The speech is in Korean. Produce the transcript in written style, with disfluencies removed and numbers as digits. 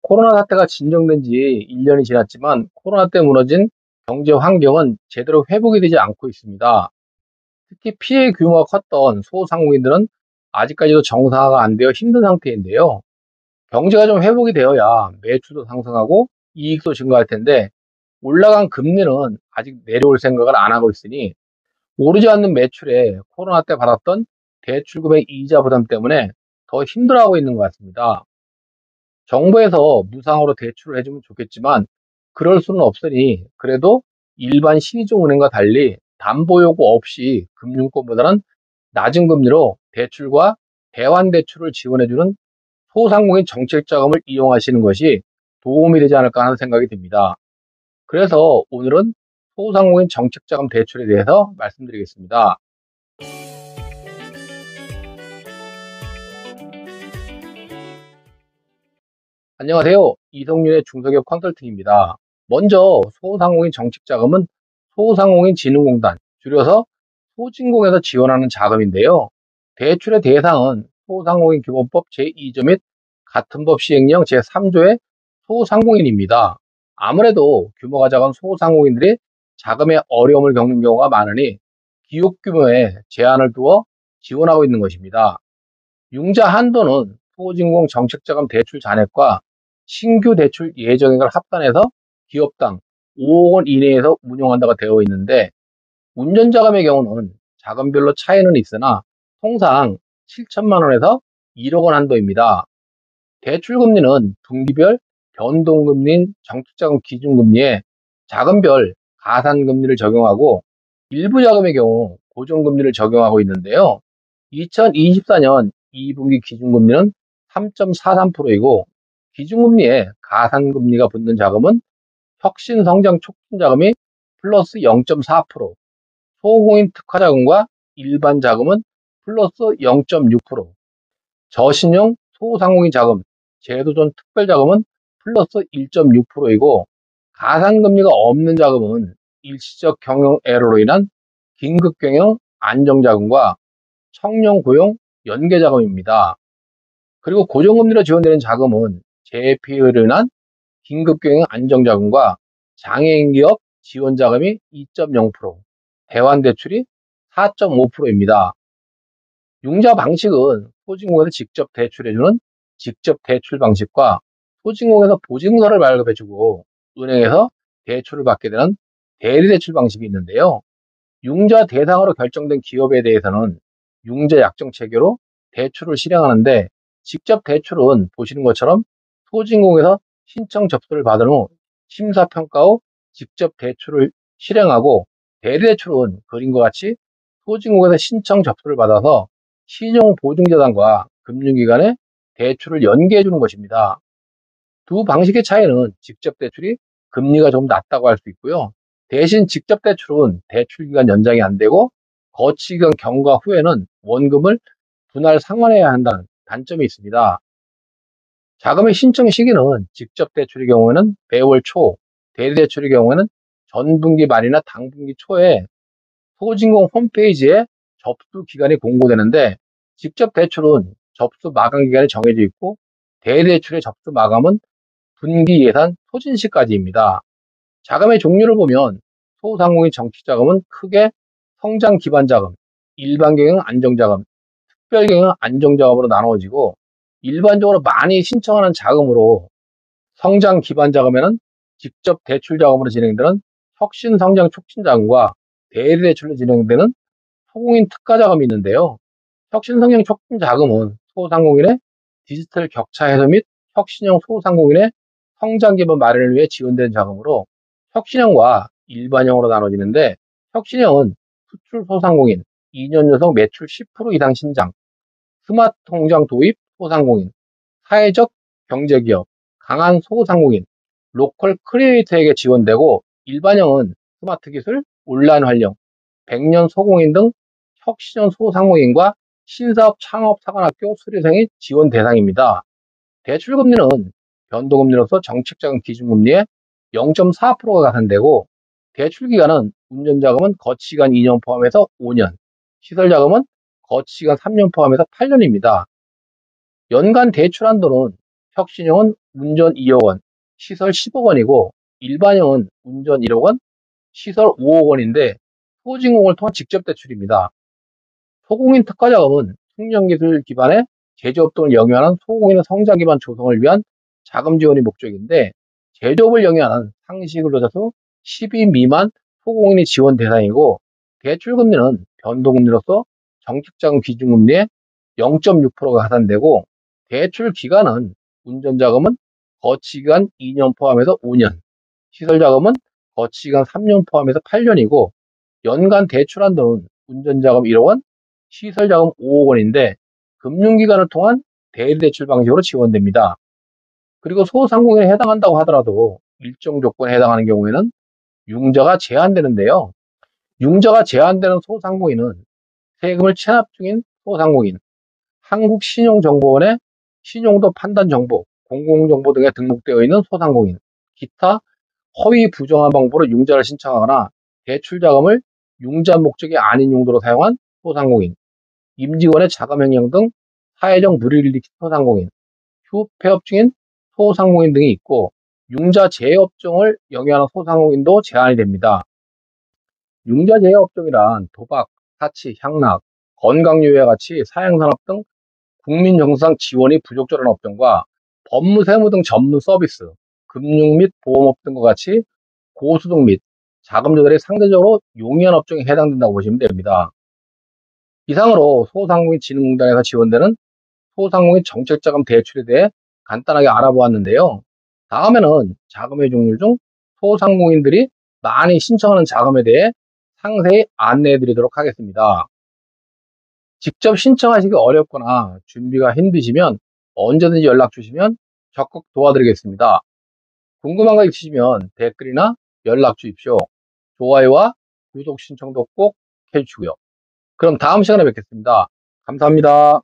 코로나 사태가 진정된 지 1년이 지났지만 코로나 때 무너진 경제 환경은 제대로 회복이 되지 않고 있습니다. 특히 피해 규모가 컸던 소상공인들은 아직까지도 정상화가 안 되어 힘든 상태인데요. 경제가 좀 회복이 되어야 매출도 상승하고 이익도 증가할 텐데 올라간 금리는 아직 내려올 생각을 안 하고 있으니 오르지 않는 매출에 코로나 때 받았던 대출금의 이자 부담 때문에 더 힘들어하고 있는 것 같습니다. 정부에서 무상으로 대출을 해주면 좋겠지만 그럴 수는 없으니 그래도 일반 시중은행과 달리 담보 요구 없이 금융권보다는 낮은 금리로 대출과 대환대출을 지원해주는 소상공인 정책자금을 이용하시는 것이 도움이 되지 않을까 하는 생각이 듭니다. 그래서 오늘은 소상공인 정책자금 대출에 대해서 말씀드리겠습니다. 안녕하세요. 이성윤의 중소기업 컨설팅입니다. 먼저 소상공인 정책자금은 소상공인진흥공단, 줄여서 소진공에서 지원하는 자금인데요. 대출의 대상은 소상공인규범법 제2조 및 같은 법 시행령 제3조의 소상공인입니다. 아무래도 규모가 작은 소상공인들이 자금에 어려움을 겪는 경우가 많으니 기업 규모에 제한을 두어 지원하고 있는 것입니다. 융자 한도는 소진공 정책자금 대출 잔액과 신규 대출 예정액을 합산해서 기업당 5억 원 이내에서 운용한다고 되어 있는데 운전자금의 경우는 자금별로 차이는 있으나 통상 7천만 원에서 1억 원 한도입니다. 대출금리는 분기별 변동금리인 정책자금 기준금리에 자금별 가산금리를 적용하고 일부 자금의 경우 고정금리를 적용하고 있는데요. 2024년 2분기 기준금리는 3.43%이고 기준금리에 가산금리가 붙는 자금은 혁신성장 촉진자금이 플러스 0.4%, 소공인 특화자금과 일반 자금은 플러스 0.6%, 저신용 소상공인 자금, 제도전 특별자금은 플러스 1.6%이고 가산금리가 없는 자금은 일시적 경영 에러로 인한 긴급경영 안정자금과 청년 고용 연계자금입니다. 그리고 고정금리로 지원되는 자금은 재피해로 인한 긴급경영 안정자금과 장애인 기업 지원자금이 2.0%, 대환대출이 4.5%입니다. 융자 방식은 소진공에서 직접 대출해주는 직접 대출 방식과 소진공에서 보증서를 발급해주고 은행에서 대출을 받게 되는 대리대출 방식이 있는데요. 융자 대상으로 결정된 기업에 대해서는 융자 약정 체계로 대출을 실행하는데 직접 대출은 보시는 것처럼 소진공에서 신청 접수를 받은 후 심사평가 후 직접 대출을 실행하고 대리대출은 그림과 같이 소진공에서 신청 접수를 받아서 신용보증재단과 금융기관에 대출을 연계해 주는 것입니다. 두 방식의 차이는 직접 대출이 금리가 좀 낮다고 할 수 있고요. 대신 직접 대출은 대출 기간 연장이 안 되고 거치 기간 경과 후에는 원금을 분할 상환해야 한다는 단점이 있습니다. 자금의 신청 시기는 직접 대출의 경우에는 매월 초, 대리대출의 경우에는 전분기 말이나 당분기 초에 소진공 홈페이지에 접수 기간이 공고되는데 직접 대출은 접수 마감 기간이 정해져 있고 대리대출의 접수 마감은 분기 예산 소진 시까지입니다. 자금의 종류를 보면 소상공인 정책자금은 크게 성장 기반 자금, 일반 경영 안정자금, 특별 경영 안정자금으로 나누어지고 일반적으로 많이 신청하는 자금으로 성장 기반 자금에는 직접 대출 자금으로 진행되는 혁신 성장 촉진 자금과 대리대출로 진행되는 소공인 특화 자금이 있는데요. 혁신 성장 촉진 자금은 소상공인의 디지털 격차 해소 및 혁신형 소상공인의 성장 기반 마련을 위해 지원되는 자금으로 혁신형과 일반형으로 나눠지는데 혁신형은 수출 소상공인, 2년 연속 매출 10% 이상 신장, 스마트 통장 도입 소상공인, 사회적 경제기업, 강한 소상공인, 로컬 크리에이터에게 지원되고 일반형은 스마트 기술, 온라인 활용, 100년 소공인 등 혁신형 소상공인과 신사업 창업 사관학교 수료생이 지원 대상입니다. 대출금리는 변동금리로서 정책자금 기준금리의 0.4%가 가산되고 대출기간은 운전자금은 거치기간 2년 포함해서 5년, 시설자금은 거치기간 3년 포함해서 8년입니다. 연간 대출 한도는 혁신형은 운전 2억 원, 시설 10억 원이고 일반형은 운전 1억 원, 시설 5억 원인데 소진공을 통한 직접 대출입니다. 소공인 특화자금은 숙련기술 기반의 제조업동을 영위하는 소공인의 성장 기반 조성을 위한 자금 지원이 목적인데 제조업을 영위하는 상시 근로자 수 10인 미만 소공인이 지원 대상이고 대출 금리는 변동금리로서 정책자금 기준금리의 0.6%가 가산되고 대출 기간은 운전자금은 거치기간 2년 포함해서 5년, 시설자금은 거치기간 3년 포함해서 8년이고 연간 대출 한도는 운전자금 1억 원, 시설자금 5억 원인데 금융기관을 통한 대리대출 방식으로 지원됩니다. 그리고 소상공인에 해당한다고 하더라도 일정 조건에 해당하는 경우에는 융자가 제한되는데요. 융자가 제한되는 소상공인은 세금을 체납 중인 소상공인, 한국신용정보원의 신용도 판단정보, 공공정보 등에 등록되어 있는 소상공인, 기타 허위 부정한 방법으로 융자를 신청하거나 대출자금을 융자 목적이 아닌 용도로 사용한 소상공인, 임직원의 자금횡령 등 사회적 무리를 일으킨 소상공인, 휴폐업 중인 소상공인 등이 있고 융자 제외업종을 영위하는 소상공인도 제한이 됩니다. 융자 제외업종이란 도박, 사치, 향락, 건강유해와 같이 사행산업 등 국민 정상 지원이 부적절한 업종과 법무, 세무 등 전문 서비스, 금융 및 보험업 등과 같이 고수득 및 자금 조달이 상대적으로 용이한 업종에 해당된다고 보시면 됩니다. 이상으로 소상공인진흥공단에서 지원되는 소상공인 정책자금 대출에 대해 간단하게 알아보았는데요. 다음에는 자금의 종류 중 소상공인들이 많이 신청하는 자금에 대해 상세히 안내해 드리도록 하겠습니다. 직접 신청하시기 어렵거나 준비가 힘드시면 언제든지 연락 주시면 적극 도와드리겠습니다. 궁금한 거 있으시면 댓글이나 연락 주십시오. 좋아요와 구독 신청도 꼭 해주시고요. 그럼 다음 시간에 뵙겠습니다. 감사합니다.